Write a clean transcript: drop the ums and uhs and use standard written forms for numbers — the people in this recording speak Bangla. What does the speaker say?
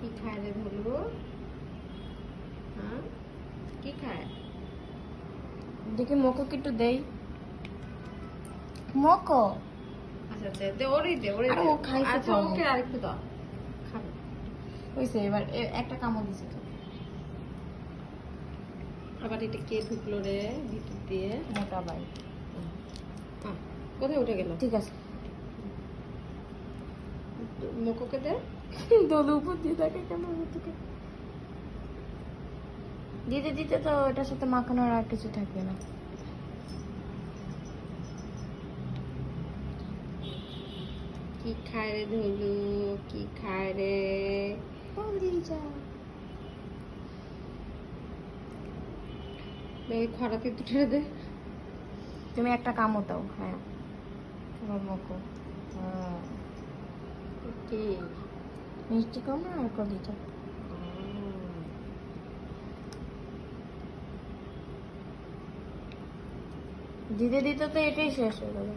কি খায় রে ধলু? হ্যাঁ, কি খায়? দেখি মোকো কি একটু দেই। মোকো আচ্ছা দে দে, ওরই দে, ওরই আরে দে। ও খাইছে আচ্ছা তো ওকে আরেকটু দাও, খাবে। হইছে। এবার একটা কামড় দিছে তো। আবার এটা কে ঢুকলো রে ভিতর দিয়ে? মোটা ভাই। আহ, কোথায় উঠে গেল? ঠিক আছে। মোকোকে দে। দোল উপর দিয়ে থাকে কেন তোকে? দিতে দিতে তো এটার সাথে মাখানোর আর কিছু থাকবে না। কি খায় রে ধলু? কি খায় রে? ওই খরাতে দুটো দে। তুমি একটা কামড় দাও। হ্যাঁ, তোমার মোকো। কি? মিষ্টি কম আর কলিটা। দিতে দিতে তো এটাই শেষ হয়ে গেল।